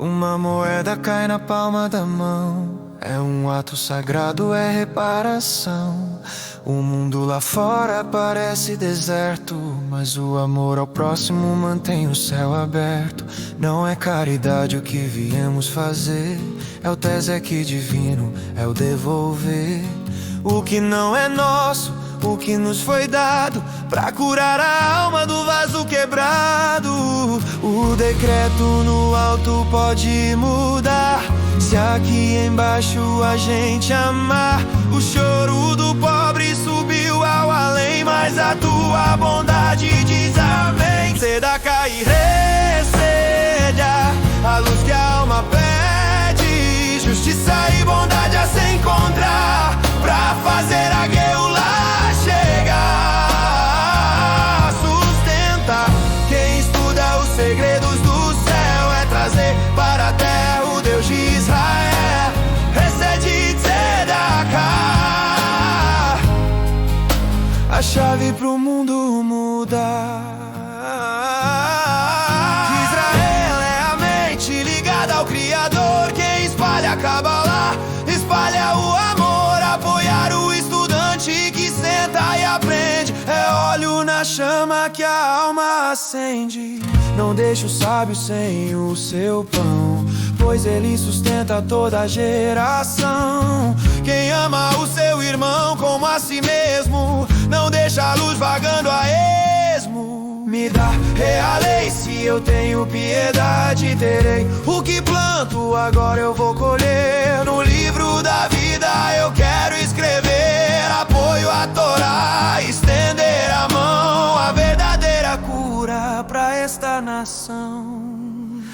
Uma moeda cai na palma da mão. É um ato sagrado, é reparação. O mundo lá fora parece deserto, mas o amor ao próximo mantém o céu aberto. Não é caridade o que viemos fazer, é o Tezek divino, é o devolver o que não é nosso, o que nos foi dado, pra curar a alma do vaso quebrado. O decreto no alto pode mudar, se aqui embaixo a gente amar. O choro do pobre subiu ao além, mas a tua bondade diz amém. Tzedakah e receda a luz que a alma pede, justiça e bondade a se encontrar, pra fazer a Geulah chegar. Sustenta quem estuda os segredos do céu, é trazer para a terra o Deus de Israel. Recede Tzedakah, a chave pro mundo mudar. Israel é a mente ligada ao Criador, quem espalha a Kabbalah, espalha o amor. Apoiar o estudante que senta e aprende, é óleo na chama que a alma acende. Não deixa o sábio sem o seu pão, pois ele sustenta toda a geração. Quem ama o seu irmão como a si mesmo, não deixa a luz vagando a esmo. Me dá realei, se eu tenho piedade terei o que planto, agora eu vou colher. No livro da vida eu quero escrever, apoio a Torá, estender a mão, a verdadeira cura pra esta nação.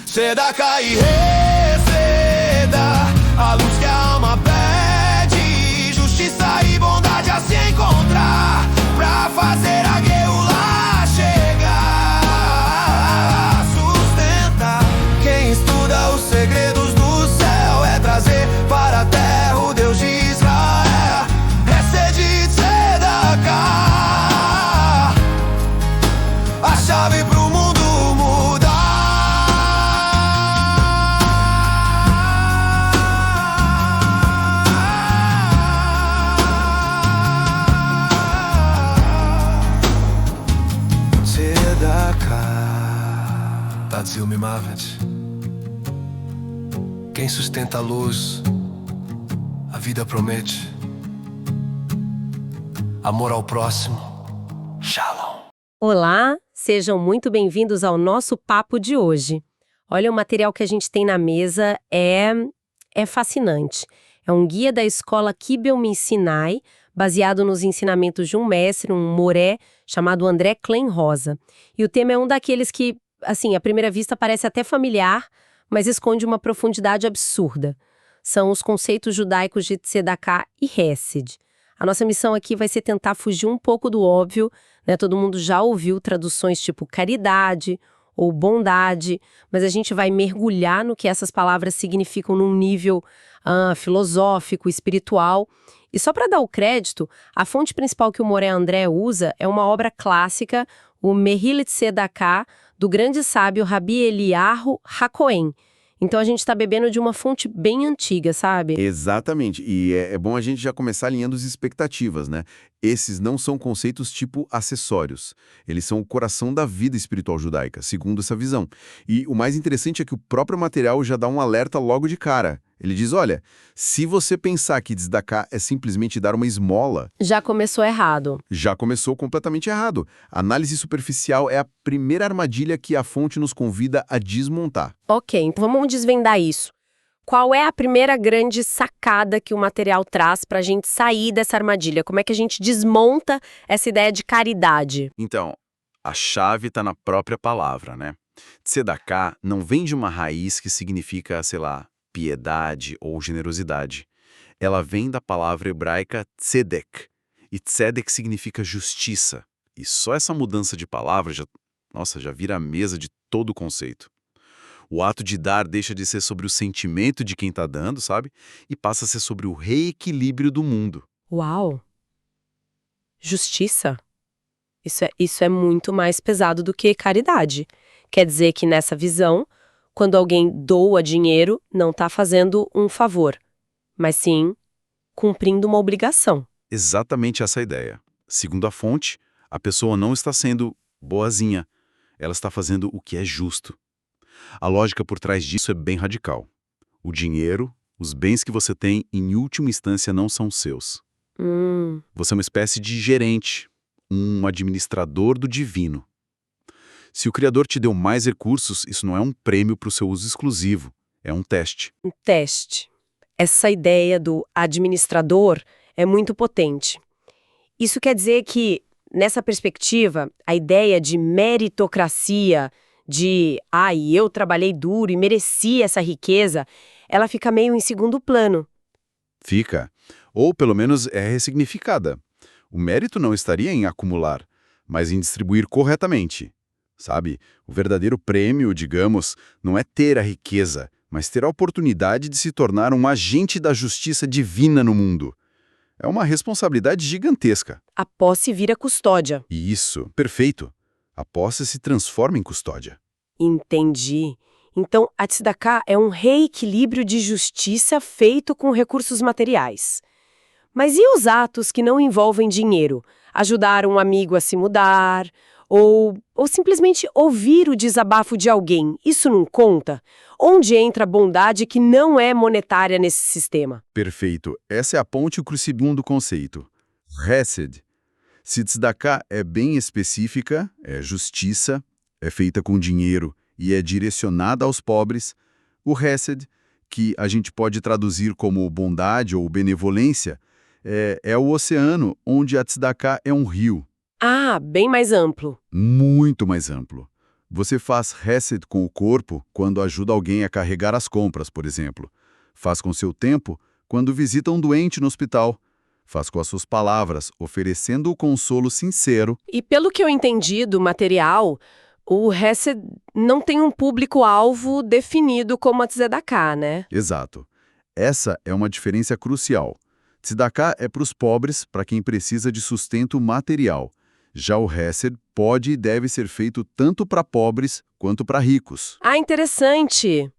Tzedakah e receda a luz que a alma pede, justiça e bondade a se encontrar, pra fazer a Geulah chegar. Sustenta quem estuda os segredos do céu, é trazer para a terra o Deus de Israel. Recede Tzedakah, a chave pro mundo mudar. Tadzil Mimavet, quem sustenta a luz, a vida promete. Amor ao próximo, Shalom. Olá, sejam muito bem-vindos ao nosso papo de hoje. Olha, o material que a gente tem na mesa é fascinante. É um guia da escola Kibel Sinai, baseado nos ensinamentos de um mestre, um moré, chamado André Klein Rosa. E o tema é um daqueles que, assim, à primeira vista parece até familiar, mas esconde uma profundidade absurda. São os conceitos judaicos de Tzedakah e Hesed. A nossa missão aqui vai ser tentar fugir um pouco do óbvio, né? Todo mundo já ouviu traduções tipo caridade ou bondade, mas a gente vai mergulhar no que essas palavras significam num nível filosófico, espiritual. E só para dar o crédito, a fonte principal que o Moré André usa é uma obra clássica, o Mehillat Tzedakah, do grande sábio Rabi Eliyahu HaKohen. Então a gente está bebendo de uma fonte bem antiga, sabe? Exatamente. E é bom a gente já começar alinhando as expectativas, né? Esses não são conceitos tipo acessórios. Eles são o coração da vida espiritual judaica, segundo essa visão. E o mais interessante é que o próprio material já dá um alerta logo de cara. Ele diz, olha, se você pensar que tzedakah é simplesmente dar uma esmola... Já começou errado. Já começou completamente errado. A análise superficial é a primeira armadilha que a fonte nos convida a desmontar. Ok, então vamos desvendar isso. Qual é a primeira grande sacada que o material traz para a gente sair dessa armadilha? Como é que a gente desmonta essa ideia de caridade? Então, a chave está na própria palavra, né? Tzedakah não vem de uma raiz que significa, sei lá, piedade ou generosidade. Ela vem da palavra hebraica tzedek, e tzedek significa justiça. E só essa mudança de palavra já vira a mesa de todo o conceito. O ato de dar deixa de ser sobre o sentimento de quem está dando, sabe? E passa a ser sobre o reequilíbrio do mundo. Uau! Justiça? Isso é muito mais pesado do que caridade. Quer dizer que nessa visão, Quando alguém doa dinheiro, não está fazendo um favor, mas sim cumprindo uma obrigação. Exatamente essa a ideia. Segundo a fonte, a pessoa não está sendo boazinha, ela está fazendo o que é justo. A lógica por trás disso é bem radical. O dinheiro, os bens que você tem, em última instância, não são seus. Você é uma espécie de gerente, um administrador do divino. Se o Criador te deu mais recursos, isso não é um prêmio para o seu uso exclusivo, é um teste. Um teste. Essa ideia do administrador é muito potente. Isso quer dizer que, nessa perspectiva, a ideia de meritocracia, eu trabalhei duro e mereci essa riqueza, ela fica meio em segundo plano. Fica. Ou, pelo menos, é ressignificada. O mérito não estaria em acumular, mas em distribuir corretamente. Sabe? O verdadeiro prêmio, digamos, não é ter a riqueza, mas ter a oportunidade de se tornar um agente da justiça divina no mundo. É uma responsabilidade gigantesca. A posse vira custódia. Isso, perfeito. A posse se transforma em custódia. Entendi. Então, a tzedakah é um reequilíbrio de justiça feito com recursos materiais. Mas e os atos que não envolvem dinheiro? Ajudar um amigo a se mudar, ou simplesmente ouvir o desabafo de alguém, isso não conta? Onde entra a bondade que não é monetária nesse sistema? Perfeito. Essa é a ponte para o segundo conceito. Hesed. Se tzedakah é bem específica, é justiça, é feita com dinheiro e é direcionada aos pobres, o Hesed, que a gente pode traduzir como bondade ou benevolência, é o oceano onde a tzedakah é um rio. Ah, bem mais amplo. Muito mais amplo. Você faz Hesed com o corpo quando ajuda alguém a carregar as compras, por exemplo. Faz com seu tempo quando visita um doente no hospital. Faz com as suas palavras, oferecendo o consolo sincero. E pelo que eu entendi do material, o Hesed não tem um público-alvo definido como a tzedakah, né? Exato. Essa é uma diferença crucial. Tzedakah é para os pobres, para quem precisa de sustento material. Já o Hesed pode e deve ser feito tanto para pobres quanto para ricos. Ah, interessante!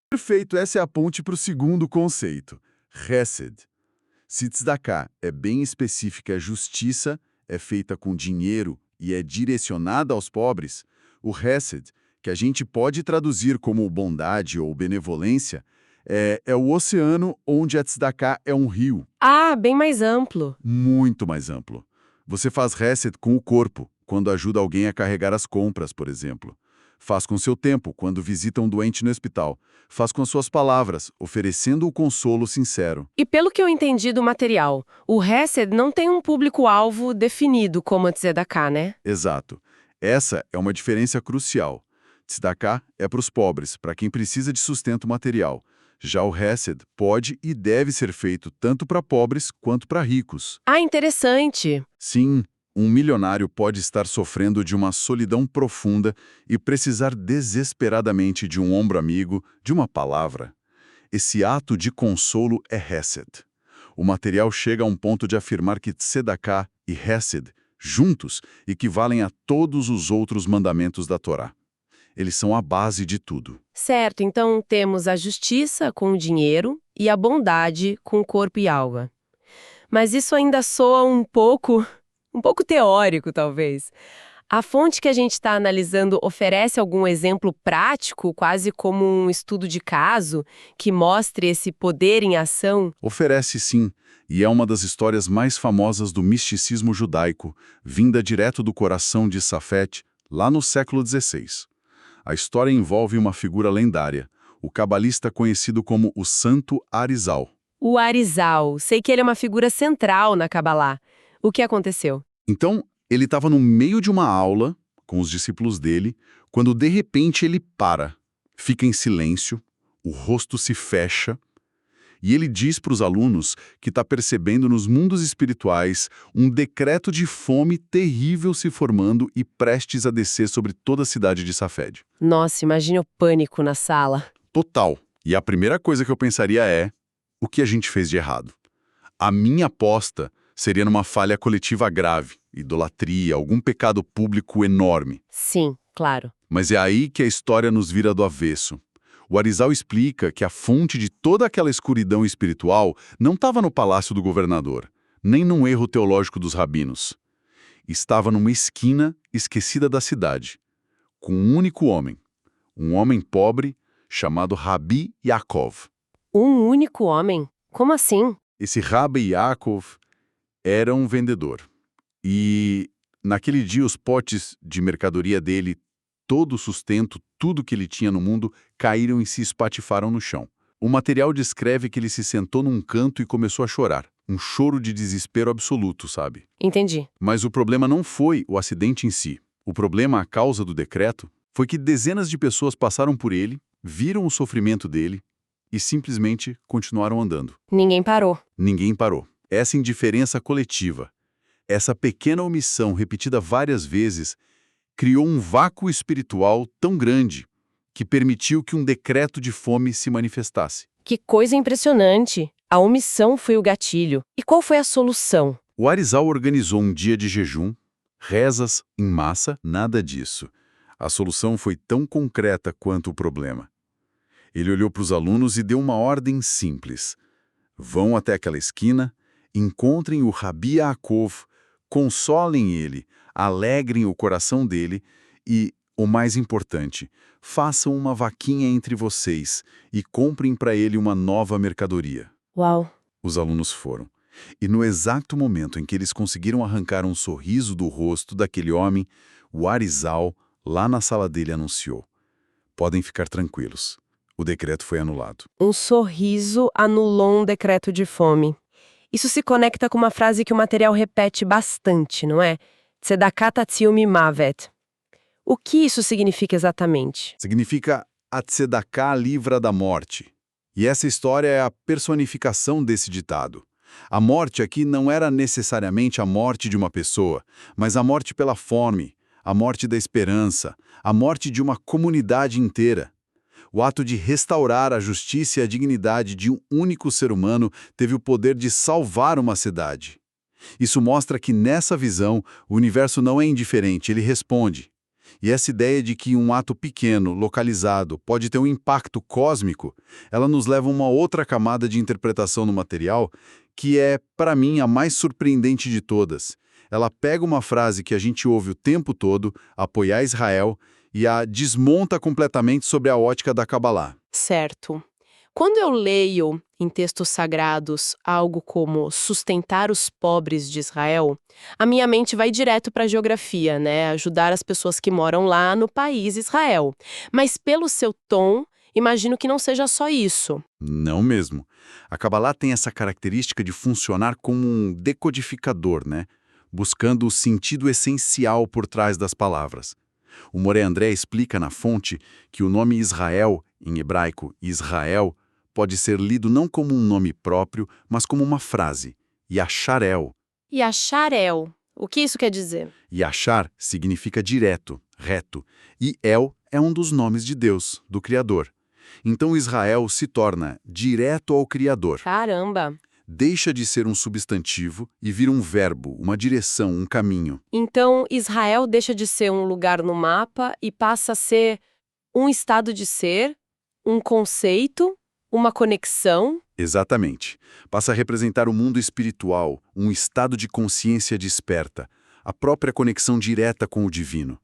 Perfeito, essa é a ponte para o segundo conceito. Hesed. Se tzedakah é bem específica, justiça, é feita com dinheiro e é direcionada aos pobres, o Hesed, que a gente pode traduzir como bondade ou benevolência, é o oceano onde a tzedakah é um rio. Ah, bem mais amplo. Muito mais amplo. Você faz Hesed com o corpo, quando ajuda alguém a carregar as compras, por exemplo. Faz com seu tempo, quando visita um doente no hospital. Faz com as suas palavras, oferecendo o consolo sincero. E pelo que eu entendi do material, o Hesed não tem um público-alvo definido como a tzedakah, né? Exato. Essa é uma diferença crucial. Tzedakah é para os pobres, para quem precisa de sustento material. Já o Hesed pode e deve ser feito tanto para pobres quanto para ricos. Ah, interessante. Sim, um milionário pode estar sofrendo de uma solidão profunda e precisar desesperadamente de um ombro amigo, de uma palavra. Esse ato de consolo é Hesed. O material chega a um ponto de afirmar que tzedakah e Hesed, juntos, equivalem a todos os outros mandamentos da Torá. Eles são a base de tudo. Certo, então temos a justiça com o dinheiro e a bondade com o corpo e alma. Mas isso ainda soa um pouco teórico, talvez. A fonte que a gente está analisando oferece algum exemplo prático, quase como um estudo de caso, que mostre esse poder em ação? Oferece sim, e é uma das histórias mais famosas do misticismo judaico, vinda direto do coração de Safed, lá no século XVI. A história envolve uma figura lendária, o cabalista conhecido como o Santo Arizal. O Arizal, sei que ele é uma figura central na Cabalá. O que aconteceu? Então, ele estava no meio de uma aula, com os discípulos dele, quando de repente ele para, fica em silêncio, o rosto se fecha, e ele diz para os alunos que está percebendo nos mundos espirituais um decreto de fome terrível se formando e prestes a descer sobre toda a cidade de Safed. Nossa, imagine o pânico na sala. Total. E a primeira coisa que eu pensaria é, o que a gente fez de errado? A minha aposta seria numa falha coletiva grave, idolatria, algum pecado público enorme. Sim, claro. Mas é aí que a história nos vira do avesso. O Arizal explica que a fonte de toda aquela escuridão espiritual não estava no palácio do governador, nem num erro teológico dos rabinos. Estava numa esquina esquecida da cidade, com um homem pobre chamado Rabi Yaakov. Um único homem? Como assim? Esse Rabi Yaakov era um vendedor. E naquele dia os potes de mercadoria dele, todo o sustento, tudo que ele tinha no mundo, caíram e se espatifaram no chão. O material descreve que ele se sentou num canto e começou a chorar. Um choro de desespero absoluto, sabe? Entendi. Mas o problema não foi o acidente em si. O problema, a causa do decreto, foi que dezenas de pessoas passaram por ele, viram o sofrimento dele e simplesmente continuaram andando. Ninguém parou. Ninguém parou. Essa indiferença coletiva, essa pequena omissão repetida várias vezes, criou um vácuo espiritual tão grande que permitiu que um decreto de fome se manifestasse. Que coisa impressionante. A omissão foi o gatilho. E qual foi a solução? O Arizal organizou um dia de jejum, rezas em massa, nada disso. A solução foi tão concreta quanto o problema. Ele olhou para os alunos e deu uma ordem simples. Vão até aquela esquina, encontrem o Rabi Yaakov, consolem ele, alegrem o coração dele e, o mais importante, façam uma vaquinha entre vocês e comprem para ele uma nova mercadoria. Uau! Os alunos foram. E no exato momento em que eles conseguiram arrancar um sorriso do rosto daquele homem, o Arizal, lá na sala dele, anunciou: podem ficar tranquilos. O decreto foi anulado. Um sorriso anulou um decreto de fome. Isso se conecta com uma frase que o material repete bastante, não é? Tzedakah tatziu mimavet. O que isso significa exatamente? Significa a tzedakah livra da morte. E essa história é a personificação desse ditado. A morte aqui não era necessariamente a morte de uma pessoa, mas a morte pela fome, a morte da esperança, a morte de uma comunidade inteira. O ato de restaurar a justiça e a dignidade de um único ser humano teve o poder de salvar uma cidade. Isso mostra que, nessa visão, o universo não é indiferente, ele responde. E essa ideia de que um ato pequeno, localizado, pode ter um impacto cósmico, ela nos leva a uma outra camada de interpretação no material, que é, para mim, a mais surpreendente de todas. Ela pega uma frase que a gente ouve o tempo todo, apoiar Israel, e a desmonta completamente sobre a ótica da Kabbalah. Certo. Quando eu leio em textos sagrados algo como sustentar os pobres de Israel, a minha mente vai direto para a geografia, né? Ajudar as pessoas que moram lá no país Israel. Mas pelo seu tom, imagino que não seja só isso. Não mesmo. A Kabbalah tem essa característica de funcionar como um decodificador, né? Buscando o sentido essencial por trás das palavras. O Moré André explica na fonte que o nome Israel, em hebraico Israel, pode ser lido não como um nome próprio, mas como uma frase, Yasharel. Yasharel. O que isso quer dizer? Yashar significa direto, reto, e El é um dos nomes de Deus, do Criador. Então Israel se torna direto ao Criador. Caramba! Deixa de ser um substantivo e vira um verbo, uma direção, um caminho. Então, Israel deixa de ser um lugar no mapa e passa a ser um estado de ser, um conceito, uma conexão. Exatamente. Passa a representar o mundo espiritual, um estado de consciência desperta, a própria conexão direta com o divino.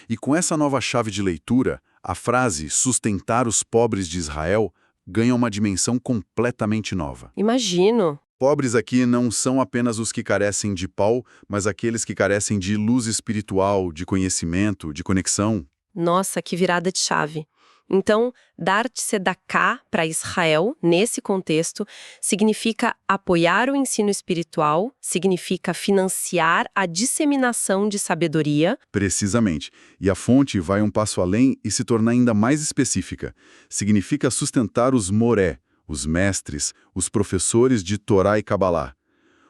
E com essa nova chave de leitura, a frase sustentar os pobres de Israel ganha uma dimensão completamente nova. Imagino. Pobres aqui não são apenas os que carecem de pau, mas aqueles que carecem de luz espiritual, de conhecimento, de conexão. Nossa, que virada de chave. Então, dar tzedakah para Israel, nesse contexto, significa apoiar o ensino espiritual, significa financiar a disseminação de sabedoria. Precisamente. E a fonte vai um passo além e se torna ainda mais específica. Significa sustentar os moré, os mestres, os professores de Torá e Kabbalah.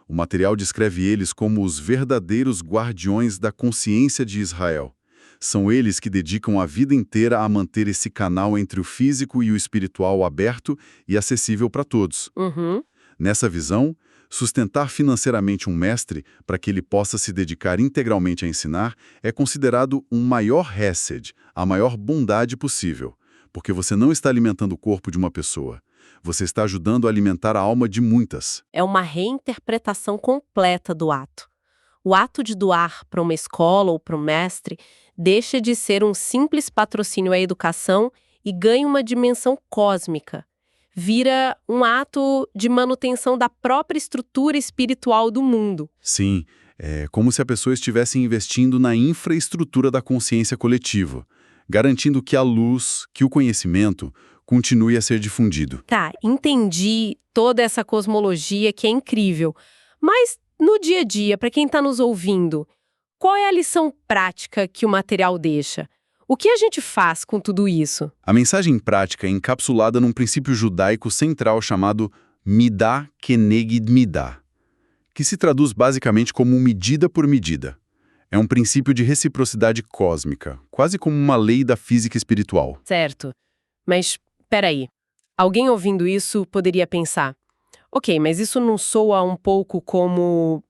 O material descreve eles como os verdadeiros guardiões da consciência de Israel. São eles que dedicam a vida inteira a manter esse canal entre o físico e o espiritual aberto e acessível para todos. Uhum. Nessa visão, Sustentar financeiramente um mestre para que ele possa se dedicar integralmente a ensinar é considerado um maior hesed, a maior bondade possível, porque você não está alimentando o corpo de uma pessoa. Você está ajudando a alimentar a alma de muitas. É uma reinterpretação completa do ato. O ato de doar para uma escola ou para um mestre deixa de ser um simples patrocínio à educação e ganha uma dimensão cósmica. Vira um ato de manutenção da própria estrutura espiritual do mundo. Sim, é como se a pessoa estivesse investindo na infraestrutura da consciência coletiva, garantindo que a luz, que o conhecimento, continue a ser difundido. Tá, entendi toda essa cosmologia que é incrível. Mas no dia a dia, para quem está nos ouvindo, qual é a lição prática que o material deixa? O que a gente faz com tudo isso? A mensagem prática é encapsulada num princípio judaico central chamado Midah Keneged Midah, que se traduz basicamente como medida por medida. É um princípio de reciprocidade cósmica, quase como uma lei da física espiritual. Certo. Mas, peraí. Alguém ouvindo isso poderia pensar, ok, mas isso não soa um pouco como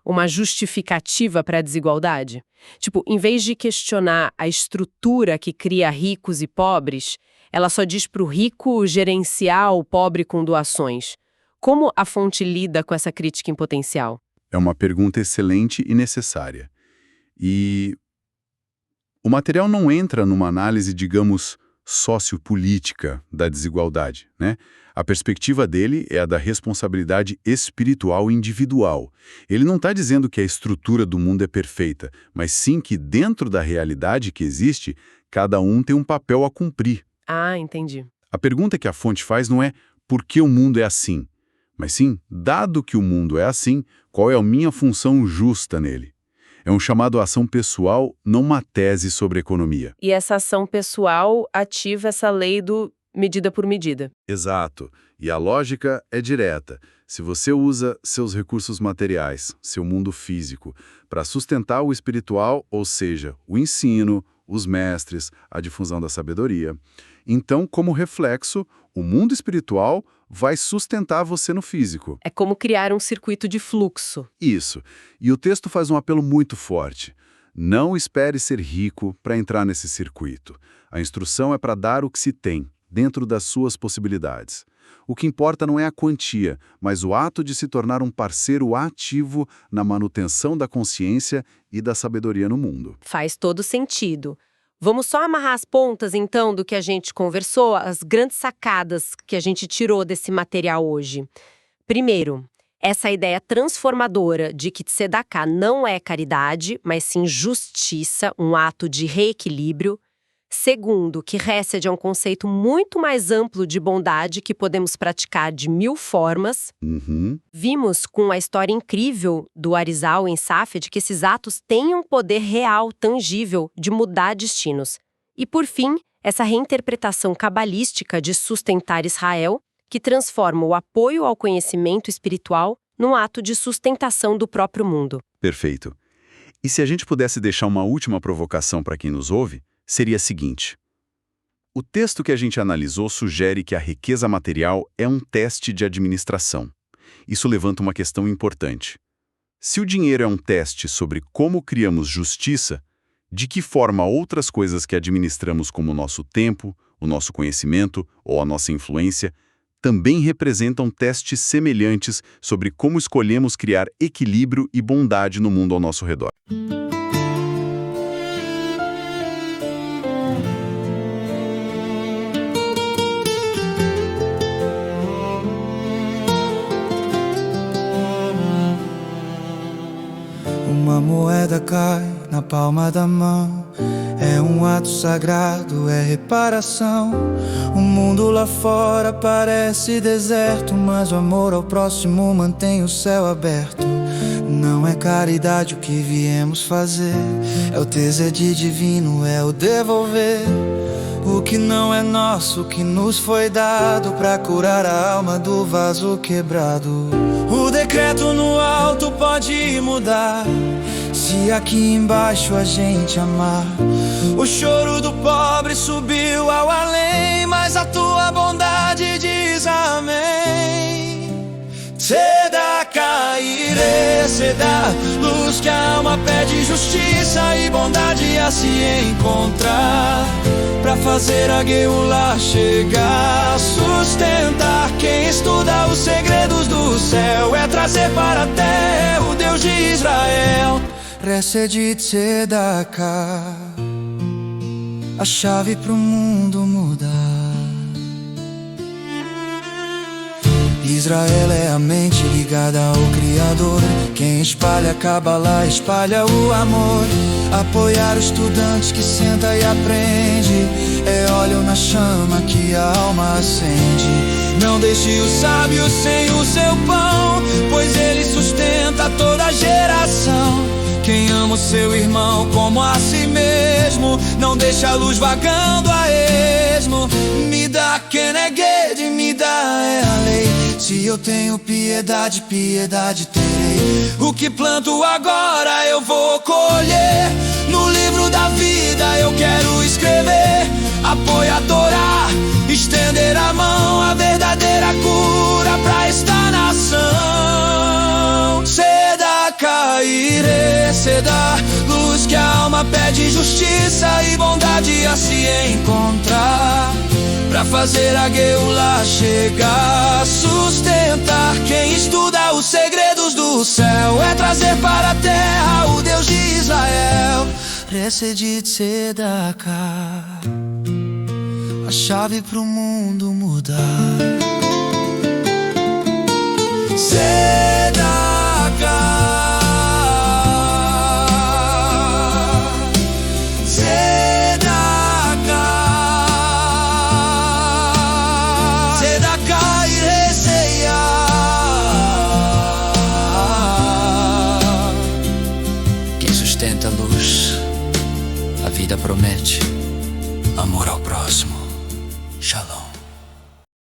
uma justificativa para a desigualdade? Tipo, em vez de questionar a estrutura que cria ricos e pobres, ela só diz para o rico gerenciar o pobre com doações. Como a fonte lida com essa crítica em potencial? É uma pergunta excelente e necessária. E o material não entra numa análise, digamos, sociopolítica da desigualdade, né? A perspectiva dele é a da responsabilidade espiritual individual. Ele não está dizendo que a estrutura do mundo é perfeita, mas sim que dentro da realidade que existe, cada um tem um papel a cumprir. Ah, entendi. A pergunta que a fonte faz não é por que o mundo é assim, mas sim, dado que o mundo é assim, qual é a minha função justa nele? É um chamado à ação pessoal, não uma tese sobre economia. E essa ação pessoal ativa essa lei do medida por medida. Exato. E a lógica é direta. Se você usa seus recursos materiais, seu mundo físico, para sustentar o espiritual, ou seja, o ensino, os mestres, a difusão da sabedoria, então, como reflexo, o mundo espiritual vai sustentar você no físico. É como criar um circuito de fluxo. Isso. E o texto faz um apelo muito forte. Não espere ser rico para entrar nesse circuito. A instrução é para dar o que se tem, dentro das suas possibilidades. O que importa não é a quantia, mas o ato de se tornar um parceiro ativo na manutenção da consciência e da sabedoria no mundo. Faz todo sentido. Vamos só amarrar as pontas, então, do que a gente conversou, as grandes sacadas que a gente tirou desse material hoje. Primeiro, essa ideia transformadora de que tzedakah não é caridade, mas sim justiça, um ato de reequilíbrio. Segundo, que Hesed é um conceito muito mais amplo de bondade que podemos praticar de 1000 formas. Vimos com a história incrível do Arizal em Safed que esses atos têm um poder real, tangível, de mudar destinos. E, por fim, essa reinterpretação cabalística de sustentar Israel, que transforma o apoio ao conhecimento espiritual num ato de sustentação do próprio mundo. Perfeito. E se a gente pudesse deixar uma última provocação para quem nos ouve, seria a seguinte. O texto que a gente analisou sugere que a riqueza material é um teste de administração. Isso levanta uma questão importante. Se o dinheiro é um teste sobre como criamos justiça, de que forma outras coisas que administramos como o nosso tempo, o nosso conhecimento ou a nossa influência, também representam testes semelhantes sobre como escolhemos criar equilíbrio e bondade no mundo ao nosso redor. Uma moeda cai na palma da mão. É um ato sagrado, é reparação. O mundo lá fora parece deserto, mas o amor ao próximo mantém o céu aberto. Não é caridade o que viemos fazer, é o tzedakah divino, é o devolver o que não é nosso, o que nos foi dado pra curar a alma do vaso quebrado. O decreto no alto pode mudar se aqui embaixo a gente amar. O choro do pobre subiu ao além, mas a tua bondade diz amém. Seda, luz que a alma pede, justiça e bondade a se encontrar, pra fazer a Geulah chegar, sustentar quem estuda os segredos do céu, é trazer para a terra o Deus de Israel. Hesed Tzedakah, a chave pro mundo mudar. Israel é a mente ligada ao Criador. Quem espalha a Kabbalah espalha o amor. Apoiar o estudante que senta e aprende é óleo na chama que a alma acende. Não deixe o sábio sem o seu pão, pois ele sustenta toda a geração. Quem ama o seu irmão como a si mesmo, não deixa a luz vagando a esmo. Me dá Keneged, me dá é a lei. Se eu tenho piedade, piedade terei. O que planto agora eu vou colher. No livro da vida eu quero escrever. Apoio a Torá, estender a mão, a verdadeira cura pra esta nação. Tzedakah Ireh Seda, luz que a alma pede, justiça e bondade a se encontrar, pra fazer a Geulah chegar, sustentar quem estuda os segredos do céu, é trazer para a terra o Deus de Israel. Hesed Tzedakah, a chave pro mundo mudar. Sustenta a luz, a vida promete amor ao próximo. Shalom.